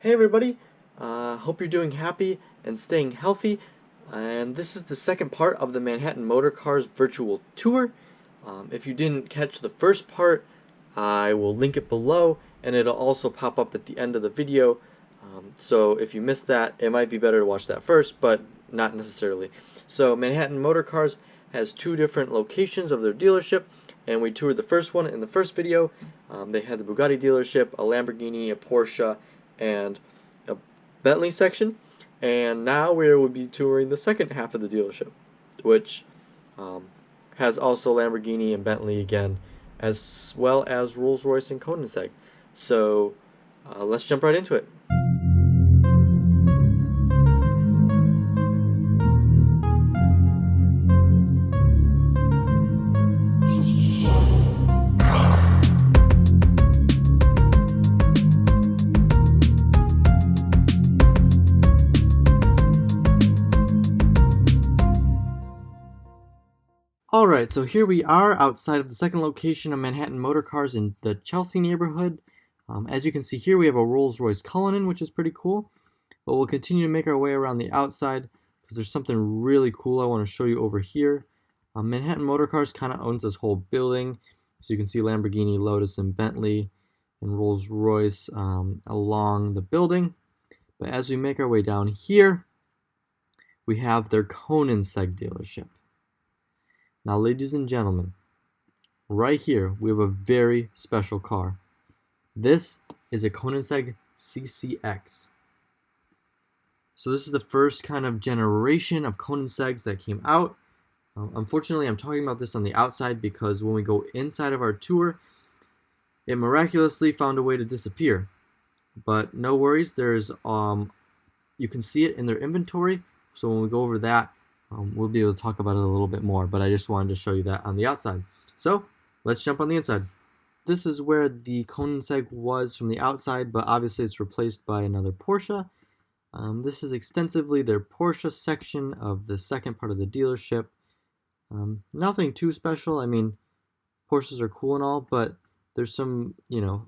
Hey everybody, hope you're doing happy and staying healthy. And this is the second part of the Manhattan Motorcars virtual tour. If you didn't catch the first part, I will link it below and it'll also pop up at the end of the video. So if you missed that, it might be better to watch that first, but not necessarily. So Manhattan Motorcars has two different locations of their dealership, and we toured the first one in the first video. They had the Bugatti dealership, a Lamborghini, a Porsche, and a Bentley section. And now we will be touring the second half of the dealership, which has also Lamborghini and Bentley again, as well as Rolls-Royce and Koenigsegg. So let's jump right into it. Alright, so here we are outside of the second location of Manhattan Motorcars in the Chelsea neighborhood. As you can see here, we have a Rolls-Royce Cullinan, which is pretty cool. But we'll continue to make our way around the outside because there's something really cool I want to show you over here. Manhattan Motorcars kind of owns this whole building. So you can see Lamborghini, Lotus, and Bentley and Rolls-Royce along the building. But as we make our way down here, we have their Koenigsegg dealership. Now, ladies and gentlemen, right here, we have a very special car. This is a Koenigsegg CCX. So this is the first kind of generation of Koenigsegg's that came out. Unfortunately, I'm talking about this on the outside because when we go inside of our tour, it miraculously found a way to disappear. But no worries, there's you can see it in their inventory. So when we go over that, we'll be able to talk about it a little bit more, but I just wanted to show you that on the outside. So let's jump on the inside. This is where the Koenigsegg was from the outside, but obviously it's replaced by another Porsche. This is extensively their Porsche section of the second part of the dealership. Nothing too special. I mean, Porsches are cool and all, but there's some,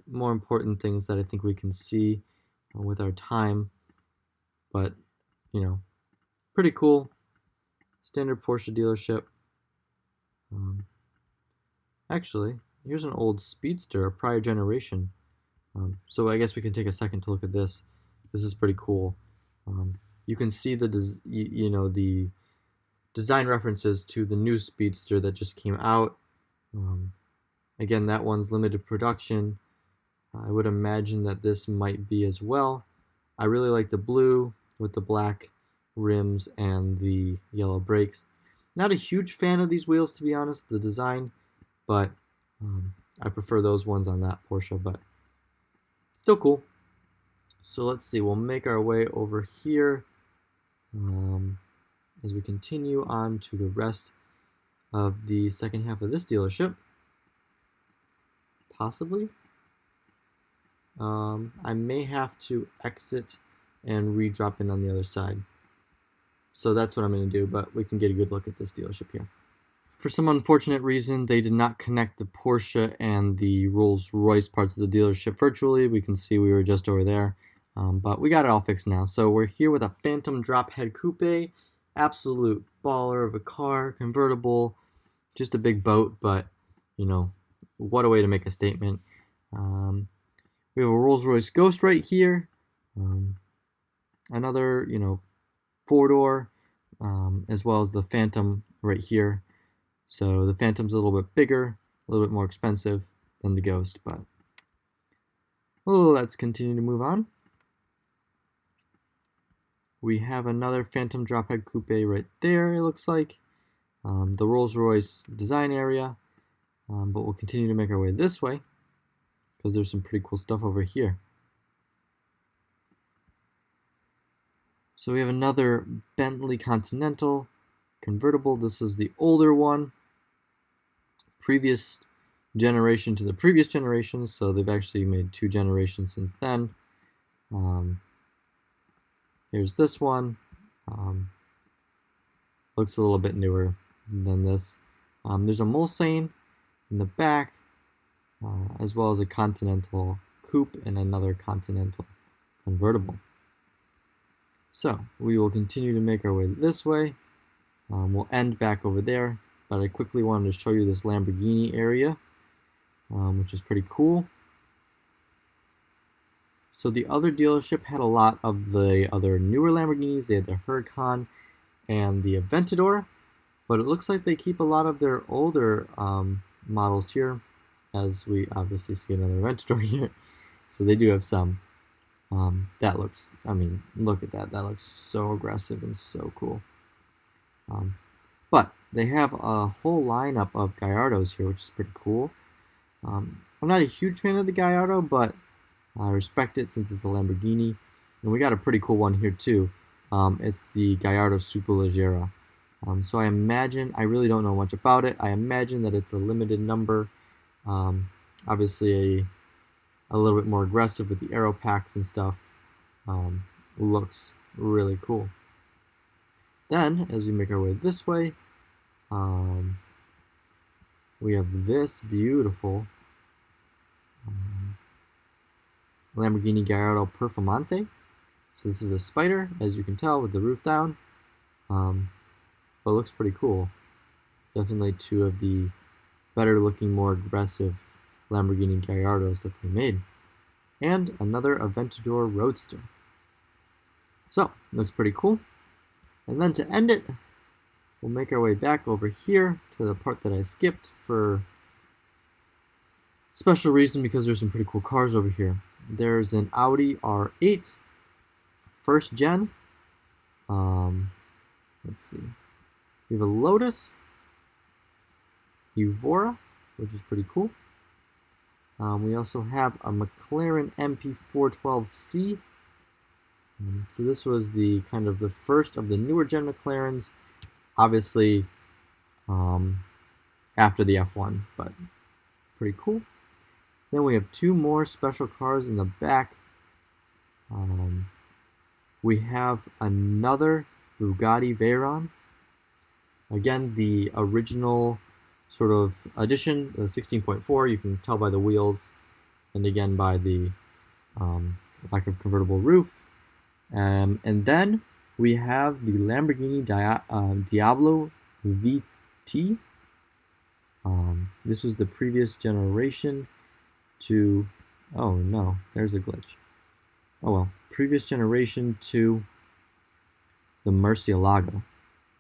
more important things that I think we can see with our time. But, pretty cool. Standard Porsche dealership. Actually, here's an old Speedster, a prior generation. So I guess we can take a second to look at this. This is pretty cool. You can see the the design references to the new Speedster that just came out. Again, that one's limited production. I would imagine that this might be as well. I really like the blue with the black rims and the yellow brakes. Not a huge fan of these wheels, to be honest, the design, but I prefer those ones on that Porsche, but still cool. So let's see, we'll make our way over here as we continue on to the rest of the second half of this dealership. Possibly. I may have to exit and re-drop in on the other side. So that's what I'm going to do, but we can get a good look at this dealership here. For some unfortunate reason, they did not connect the Porsche and the Rolls-Royce parts of the dealership virtually. We can see we were just over there, but we got it all fixed now. So we're here with a Phantom drop head coupe, absolute baller of a car, convertible, just a big boat, but what a way to make a statement. We have a Rolls-Royce Ghost right here, another four-door, as well as the Phantom right here. So the Phantom's a little bit bigger, a little bit more expensive than the Ghost, but let's continue to move on. We have another Phantom drophead coupe right there, it looks like. The Rolls-Royce design area, but we'll continue to make our way this way because there's some pretty cool stuff over here. So we have another Bentley Continental convertible. This is the older one, previous generation to the previous generations, so they've actually made two generations since then. Here's this one. Looks a little bit newer than this. There's a Mulsanne in the back, as well as a Continental coupe and another Continental convertible. So we will continue to make our way this way. We'll end back over there, but I quickly wanted to show you this Lamborghini area, which is pretty cool. So the other dealership had a lot of the other newer Lamborghinis. They had the Huracan and the Aventador, but it looks like they keep a lot of their older models here, as we obviously see another Aventador here. So they do have some. That looks, I mean, look at that. That looks so aggressive and so cool. But they have a whole lineup of Gallardos here, which is pretty cool. I'm not a huge fan of the Gallardo, but I respect it since it's a Lamborghini. And we got a pretty cool one here too. It's the Gallardo Superleggera. So I imagine, I really don't know much about it. I imagine that it's a limited number. Obviously a little bit more aggressive with the aero packs and stuff. Looks really cool. Then, as we make our way this way, we have this beautiful Lamborghini Gallardo Performante. So this is a Spyder, as you can tell, with the roof down. But it looks pretty cool. Definitely two of the better looking, more aggressive Lamborghini Gallardos that they made. And another Aventador Roadster. So, looks pretty cool. And then to end it, we'll make our way back over here to the part that I skipped for special reason, because there's some pretty cool cars over here. There's an Audi R8, first gen. Let's see. We have a Lotus Evora, which is pretty cool. We also have a McLaren MP412C. So this was the kind of the first of the newer gen McLarens, obviously after the F1, but pretty cool. Then we have two more special cars in the back. We have another Bugatti Veyron. Again, the original sort of edition, the 16.4, you can tell by the wheels, and again by the lack of convertible roof. And then we have the Lamborghini Diablo VT. This was the previous generation to, oh no, there's a glitch. Oh well, previous generation to the Murcielago.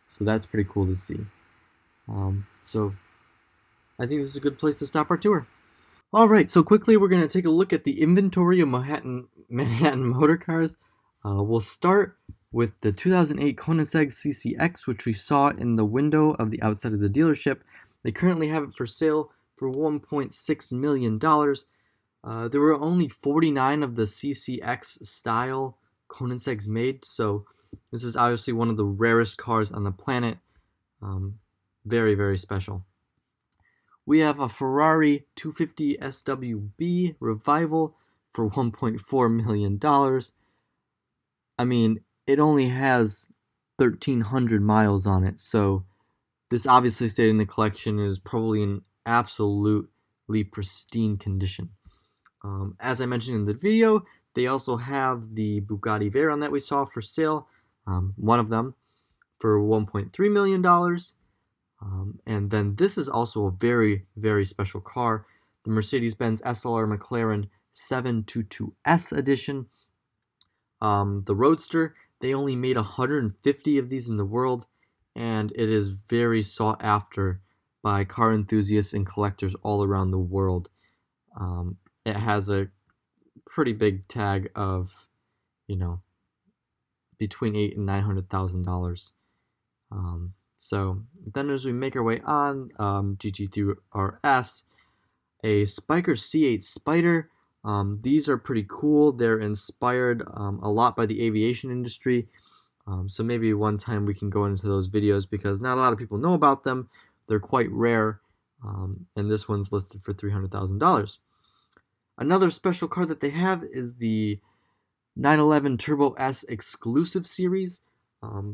So that's pretty cool to see. So I think this is a good place to stop our tour. Alright, so quickly we're going to take a look at the inventory of Manhattan Motorcars. We'll start with the 2008 Koenigsegg CCX, which we saw in the window of the outside of the dealership. They currently have it for sale for $1.6 million. There were only 49 of the CCX style Koenigsegg's made, so this is obviously one of the rarest cars on the planet. Very, very special. We have a Ferrari 250 SWB Revival for $1.4 million. I mean, it only has 1,300 miles on it, so this obviously stayed in the collection and is probably in absolutely pristine condition. As I mentioned in the video, they also have the Bugatti Veyron that we saw for sale, one of them, for $1.3 million. And then this is also a very, very special car, the Mercedes-Benz SLR McLaren 722S edition. The Roadster, they only made 150 of these in the world, and it is very sought after by car enthusiasts and collectors all around the world. It has a pretty big tag of, you know, between $800,000 and $900,000. So then as we make our way on, GT3RS, a Spyker C8 Spyder. These are pretty cool. They're inspired a lot by the aviation industry. So maybe one time we can go into those videos because not a lot of people know about them. They're quite rare. And this one's listed for $300,000. Another special car that they have is the 911 Turbo S exclusive series.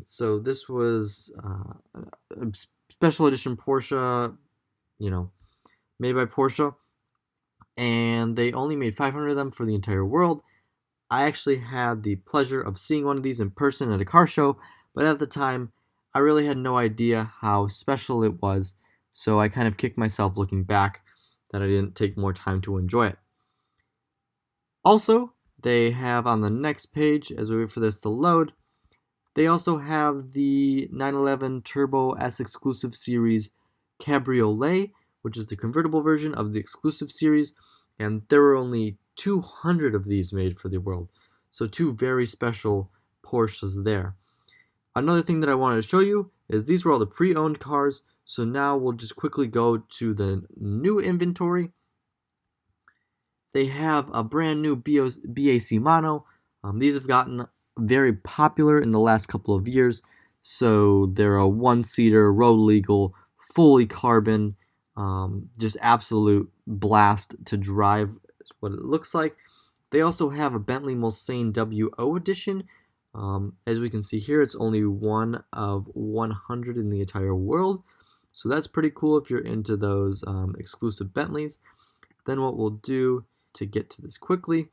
So this was a special edition Porsche, made by Porsche, and they only made 500 of them for the entire world. I actually had the pleasure of seeing one of these in person at a car show, but at the time, I really had no idea how special it was, so I kind of kicked myself looking back that I didn't take more time to enjoy it. Also, they have on the next page, as we wait for this to load, they also have the 911 Turbo S Exclusive Series Cabriolet, which is the convertible version of the exclusive series, and there were only 200 of these made for the world. So two very special Porsches there. Another thing that I wanted to show you is these were all the pre-owned cars, so now we'll just quickly go to the new inventory. They have a brand new BAC Mono. These have gotten very popular in the last couple of years. So they're a one-seater, road legal, fully carbon, just absolute blast to drive is what it looks like. They also have a Bentley Mulsanne WO edition. As we can see here, it's only one of 100 in the entire world. So that's pretty cool if you're into those exclusive Bentleys. Then what we'll do to get to this quickly,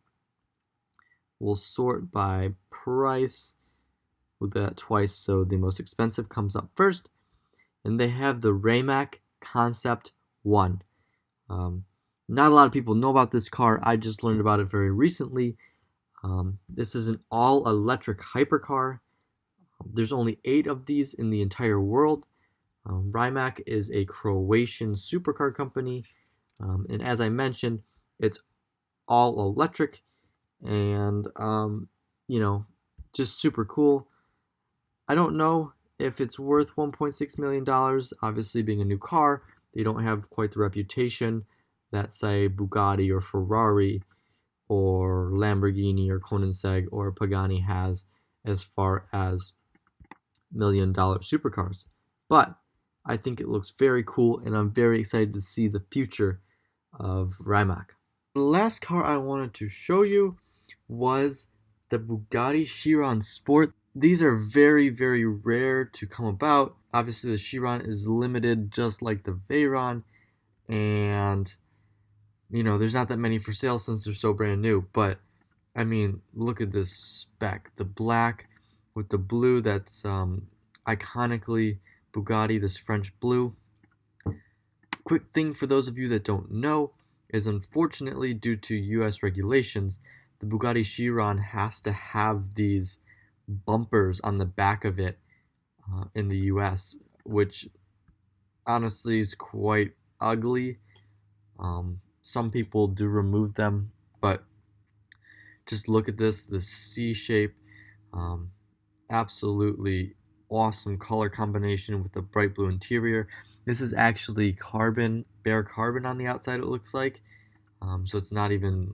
we'll sort by price. We'll do that twice, so the most expensive comes up first. And they have the Rimac Concept One. Not a lot of people know about this car. I just learned about it very recently. This is an all-electric hypercar. There's only 8 of these in the entire world. Rimac is a Croatian supercar company, and as I mentioned, it's all electric, and you know, just super cool. I don't know if it's worth $1.6 million. Obviously, being a new car, they don't have quite the reputation that, say, Bugatti or Ferrari or Lamborghini or Koenigsegg or Pagani has as far as million-dollar supercars. But I think it looks very cool, and I'm very excited to see the future of Rimac. The last car I wanted to show you was the Bugatti Chiron Sport. These are very, very rare to come about. Obviously, the Chiron is limited just like the Veyron, and you know, there's not that many for sale since they're so brand new. But I mean, look at this spec. The black with the blue, that's iconically Bugatti, this French blue. Quick thing for those of you that don't know is, unfortunately, due to US regulations, the Bugatti Chiron has to have these bumpers on the back of it in the US, which honestly is quite ugly. Some people do remove them, but just look at this C shape. Absolutely awesome color combination with the bright blue interior. This is actually carbon, bare carbon on the outside, it looks like. So it's not even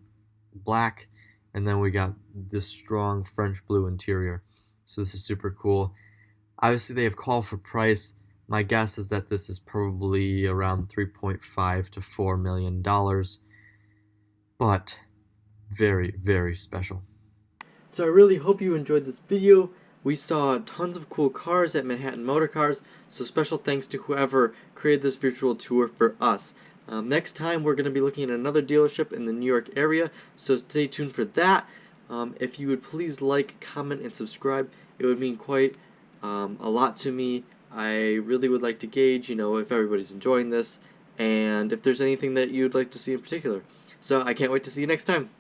black. And then we got this strong French blue interior. So this is super cool. Obviously, they have call for price. My guess is that this is probably around $3.5 to $4 million. But very, very special. So I really hope you enjoyed this video. We saw tons of cool cars at Manhattan Motorcars, so special thanks to whoever created this virtual tour for us. Next time we're going to be looking at another dealership in the New York area, so stay tuned for that. If you would please like, comment, and subscribe, it would mean quite a lot to me. I really would like to gauge, you know, if everybody's enjoying this, and if there's anything that you'd like to see in particular. So I can't wait to see you next time.